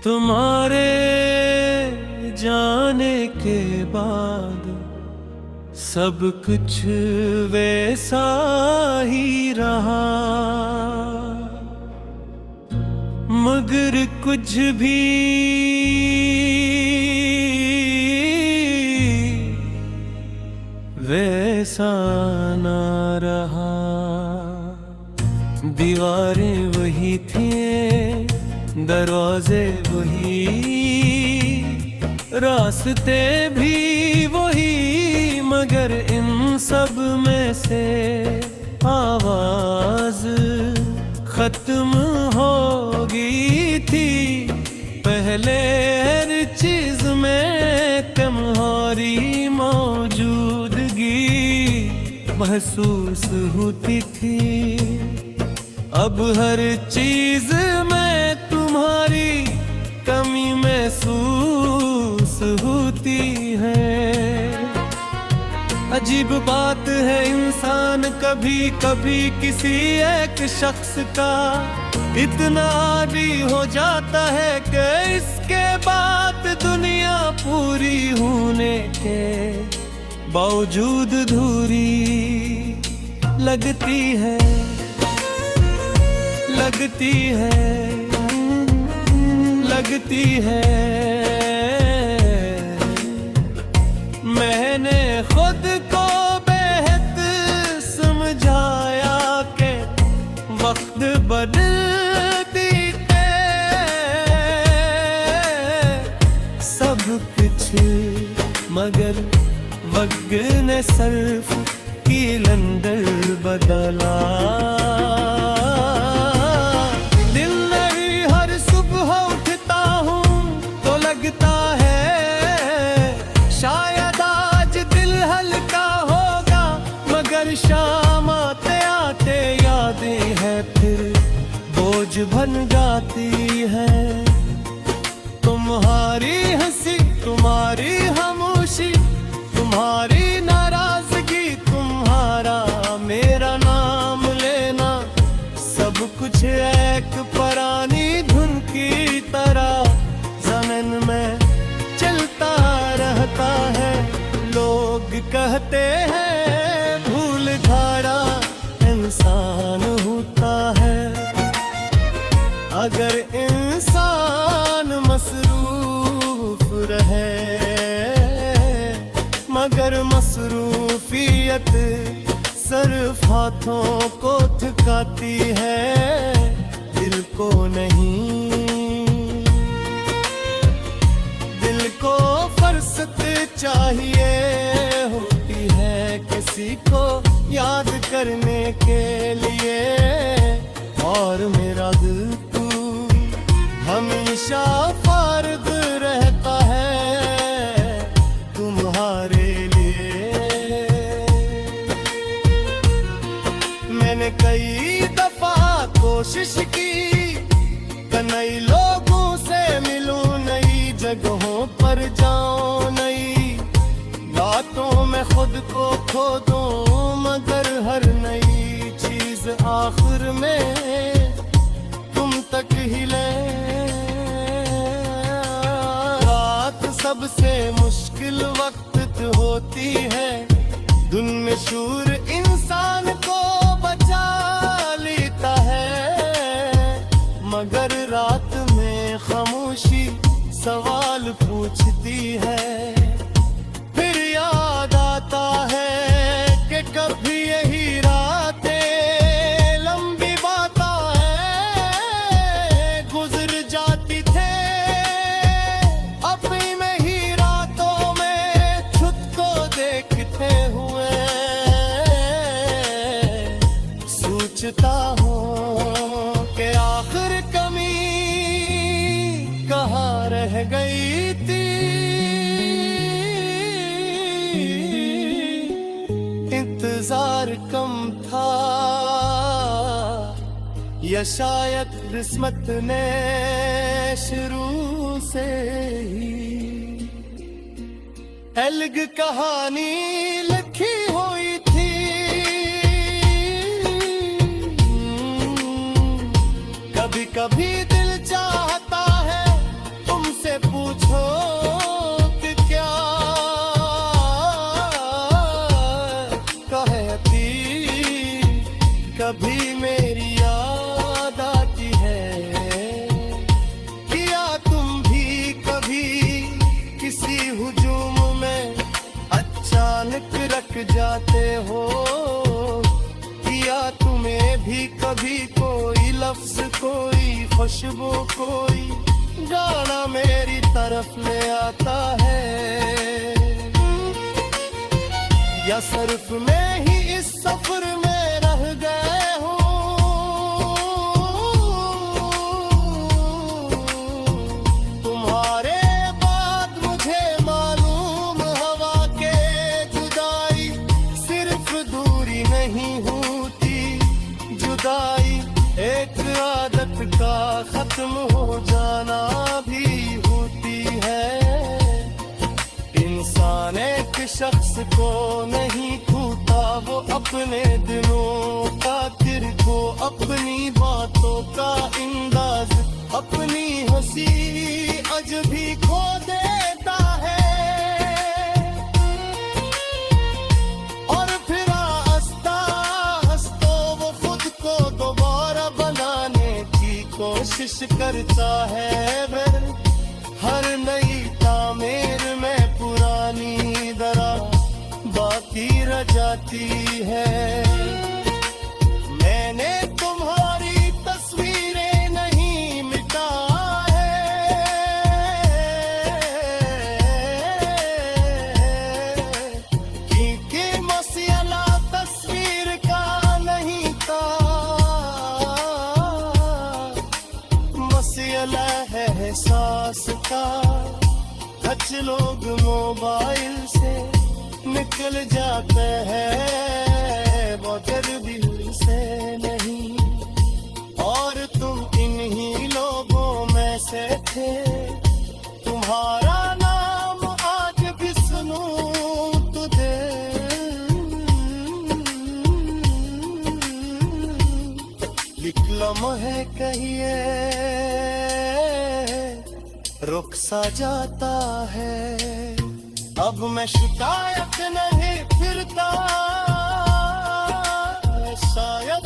तुम्हारे जाने के बाद सब कुछ वैसा ही रहा, मगर कुछ भी वैसा ना रहा। दीवारें वही थी, दरवाजे वही, रास्ते भी वही, मगर इन सब में से आवाज खत्म हो गई थी। पहले हर चीज में तुम्हारी मौजूदगी महसूस होती थी, अब हर चीज में तुम्हारी कमी महसूस होती है। अजीब बात है, इंसान कभी कभी किसी एक शख्स का इतना आदी हो जाता है कि इसके बाद दुनिया पूरी होने के बावजूद अधूरी लगती है, लगती है, लगती है। मैंने खुद को बेहद समझाया कि वक्त बदलती है सब कुछ, मगर वक्त ने सिर्फ कैलेंडर बदला। दिन नहीं हर सुबह उठता हूँ तो लगता है शायद आज दिल हल्का होगा, मगर शाम आते आते यादें हैं फिर बोझ बन जाती है। तुम्हारी हंसी, तुम्हारी खामोशी, तुम्हारी नाराजगी, तुम्हारा मेरा नाम लेना, सब कुछ एक पुरानी धुन की तरह ज़मीन में चलता रहता है। लोग कहते हैं भूल धारा इंसान होता है, अगर इंसान मसरूफ रहे, मगर मसरूफियत सिर्फ हाथों को थकाती है, दिल को नहीं। दिल को फुर्सत चाहिए होती है किसी को याद करने के लिए, और मेरा दिल तू हमेशा फर्द रहता है तुम्हारे लिए। मैंने कई दफा कोशिश की नई लोगों से मिलूं, नई जगहों पर जाऊं, नई बातों में खुद को खो दूं, मगर हर नई चीज आखिर में तुम तक ही ले। रात सबसे मुश्किल वक्त होती है, दिन में शूर इंसान को बचा लेता है, मगर रात में खामोशी सवाल पूछती है। फिर याद आता है कि कभी यही रातें लंबी बातें गुजर जाती थे, अपनी में ही रातों में खुद को देखते हुए सोचता हूँ कि आखिर कमी कहाँ रह गई थी। इंतजार कम था या शायद किस्मत ने शुरू से ही अलग कहानी लिखी हुई थी। कभी कभी दिल चाहता है बिक जाते हो। किया तुम्हें भी कभी कोई लफ्ज, कोई खुशबू, कोई गाना मेरी तरफ ले आता है, या सिर्फ मैं ही इस सफर में रह गए हूँ। तुम्हारे बाद मुझे मालूम हवा के जुदाई सिर्फ दूरी नहीं होती, जुदाई एक आदत का खत्म हो जाना भी होती है। इंसान एक शख्स को नहीं छूता, वो अपने दिलों का दिल को, अपनी बातों का अंदाज, अपनी हंसी अजभी खो देता है। और फिर हंसता हंसता वो खुद को दोबारा बनाने की कोशिश करता है। फिर हर नई तामीर में पुरानी दरार बाकी रह जाती है। मैंने तुम्हारी तस्वीरें नहीं मिटा है, क्योंकि मसला तस्वीर का नहीं था, मसला है एहसास का। कुछ लोग मोबाइल से निकल जाते हैं मगर दिल से नहीं, और तुम इन्हीं लोगों में से थे। तुम्हारा नाम आज भी सुनूं तो लिख लम्हे कहिए रुक सा जाता है। अब मैं शिकायत नहीं फिरता, शायद